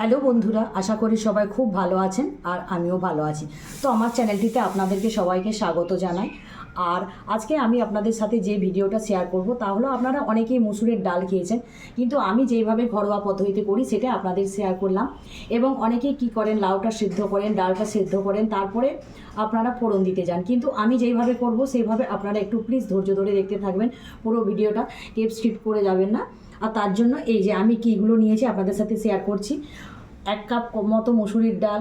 Hello বন্ধুরা, আশা করি সবাই খুব ভালো আছেন আর আমিও ভালো আছি। তো আমার চ্যানেলটিতে আপনাদেরকে সবাইকে স্বাগত জানাই। আর আজকে আমি আপনাদের সাথে যে ভিডিওটা শেয়ার করব তা হলো, আপনারা অনেকেই মসুরের ডাল খেয়েছেন, কিন্তু আমি যেইভাবে ঘরোয়া পদ্ধতিতে করি সেটা আপনাদের শেয়ার করলাম। এবং অনেকেই কি করেন, লাউটা সিদ্ধ করেন, ডালটা সিদ্ধ করেন, তারপরে আপনারা ফোড়ন দিতে যান, কিন্তু আমি যেইভাবে করব সেইভাবে আপনারা একটু প্লিজ ধৈর্য ধরে দেখতে থাকবেন পুরো ভিডিওটা, স্কিপ করে যাবেন না। আর তার জন্য এই যে আমি কীগুলো নিয়েছি আপনাদের সাথে শেয়ার করছি। 1 কাপ মতো মসুরির ডাল,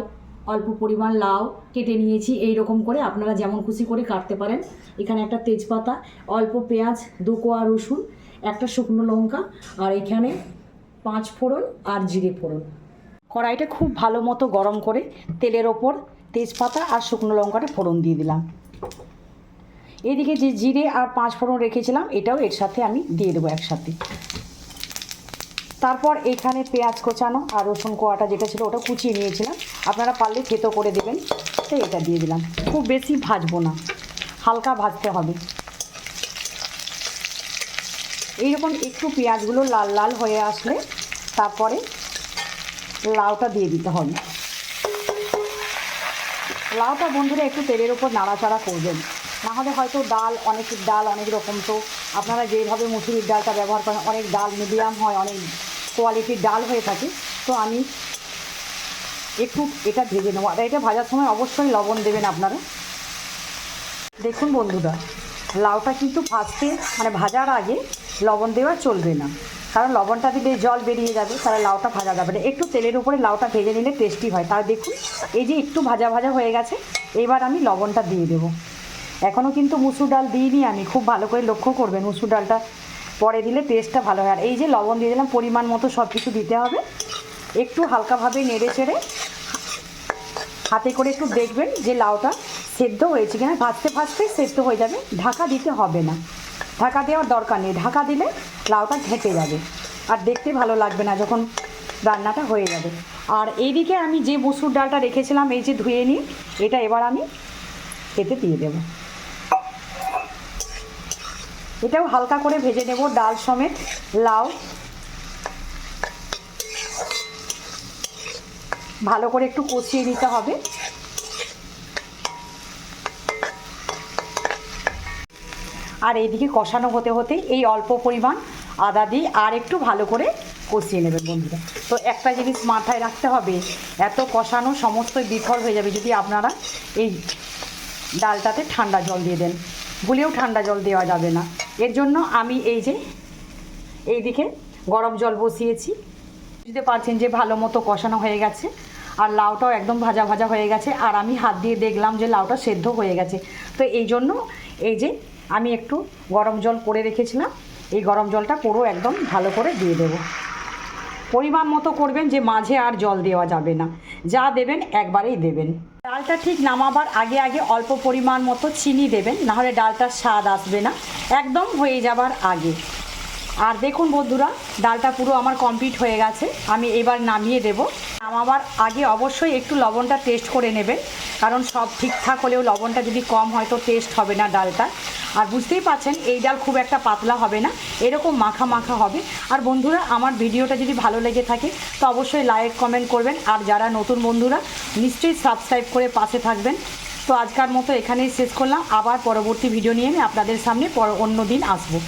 অল্প পরিমাণ লাউ কেটে নিয়েছি, এই রকম করে আপনারা যেমন খুশি করে কাটতে পারেন। এখানে একটা তেজপাতা, অল্প পেঁয়াজ, 2 কোয়া রসুন, একটা শুকনো লঙ্কা, আর এখানে 5 ফোড়ন আর জিরে ফোড়ন। কড়াইটা খুব ভালো মতো গরম করে তেলের ওপর তেজপাতা আর শুকনো লঙ্কাটা ফোড়ন দিয়ে দিলাম। এদিকে যে জিরে আর 5 ফোড়ন রেখেছিলাম এটাও এর সাথে আমি দিয়ে দেবো একসাথে। তারপর এখানে পেঁয়াজ কোচানো আর রসুন কোয়াটা যেটা ছিল ওটা কুচিয়ে নিয়েছিলাম, আপনারা পারলে থেতো করে দেবেন। তো এটা দিয়ে দিলাম, খুব বেশি ভাজবো না, হালকা ভাজতে হবে। এইরকম একটু পেঁয়াজগুলো লাল লাল হয়ে আসলে তারপরে লাউটা দিয়ে দিতে হবে। লাউটা বন্ধুরা একটু তেলের ওপর নাড়াচাড়া করবেন, নাহলে হয়তো ডাল অনেক রকম, তো আপনারা যেভাবে মুসুরির ডালটা ব্যবহার করেন, অনেক ডাল মিডিয়াম হয়, অনেক কোয়ালিটির ডাল হয়ে থাকে। তো আমি একটু এটা ভেজে নেবো, আর এটা ভাজার সময় অবশ্যই লবণ দেবেন আপনারা। দেখুন বন্ধুরা, লাউটা কিন্তু ভাজার আগে লবণ দেওয়া চলবে না, কারণ লবণটা দিলে জল বেরিয়ে যাবে, তাহলে লাউটা ভাজা যাবে না। একটু তেলের উপরে লাউটা ভেজে নিলে টেস্টি হয়। তার দেখুন এই যে একটু ভাজা ভাজা হয়ে গেছে, এবার আমি লবণটা দিয়ে দেবো। এখনও কিন্তু মুসুর ডাল দিইনি আমি, খুব ভালো করে লক্ষ্য করবেন, মুসুর ডালটা পরে দিলে টেস্টটা ভালো হয়। আর এই যে লবণ দিয়ে দিলাম, পরিমাণ মতো সব কিছু দিতে হবে। একটু হালকাভাবে নেড়ে চেড়ে হাতে করে একটু দেখবেন যে লাউটা সেদ্ধ হয়েছে কিনা, ভাজতে ভাজতে সেদ্ধ হয়ে যাবে, ঢাকা দিতে হবে না, ঢাকা দেওয়ার দরকার নেই। ঢাকা দিলে লাউটা ঘেঁটে যাবে আর দেখতে ভালো লাগবে না যখন রান্নাটা হয়ে যাবে। আর এইদিকে আমি যে মসুর ডালটা রেখেছিলাম, এই যে ধুয়ে নিই, এটা এবার আমি এতে দিয়ে দেবো। এটাও হালকা করে ভেজে নেব, ডাল সমেত লাউ ভালো করে একটু কষিয়ে নিতে হবে। আর এইদিকে কষানো হতে হতে এই অল্প পরিমাণ আদা দিয়ে আর একটু ভালো করে কষিয়ে নেবেন বন্ধুরা। তো একটা জিনিস মাথায় রাখতে হবে, এত কষানো সমস্তই বিফল হয়ে যাবে যদি আপনারা এই ডালটাতে ঠান্ডা জল দিয়ে দেন। ভুলেও ঠান্ডা জল দেওয়া যাবে না। এর জন্য আমি এইদিকে গরম জল বসিয়েছি। বুঝতে পারছেন যে ভালো মতো কষানো হয়ে গেছে, আর লাউটাও একদম ভাজা ভাজা হয়ে গেছে, আর আমি হাত দিয়ে দেখলাম যে লাউটা সেদ্ধ হয়ে গেছে। তো এই জন্য আমি একটু গরম জল করে রেখেছিলাম, এই গরম জলটা পুরো একদম ভালো করে দিয়ে দেব। পরিমাণ মতো করবেন, যে মাঝে আর জল দেওয়া যাবে না, যা দেবেন একবারেই দেবেন। ডালটা ঠিক নামাবার আগে অল্প পরিমাণ মতো চিনি দেবেন, নাহলে ডালটার স্বাদ আসবে না, একদম হয়ে যাবার আগে। আর দেখুন বন্ধুরা, ডালটা পুরো আমার কমপ্লিট হয়ে গেছে, আমি এবার নামিয়ে দেব। নামাবার আগে অবশ্যই একটু লবণটা টেস্ট করে নেবেন, কারণ সব ঠিকঠাক হলেও লবণটা যদি কম হয় তো টেস্ট হবে না ডালটা। আর বুঝতেই পারছেন এই ডাল খুব একটা পাতলা হবে না, এরকম মাখা মাখা হবে। আর বন্ধুরা, আমার ভিডিওটা যদি ভালো লেগে থাকে তো অবশ্যই লাইক কমেন্ট করবেন, আর যারা নতুন বন্ধুরা নিশ্চয়ই সাবস্ক্রাইব করে পাশে থাকবেন। তো আজকের মতো এখানেই শেষ করলাম, আবার পরবর্তী ভিডিও নিয়ে আমি আপনাদের সামনে অন্য দিন আসবো।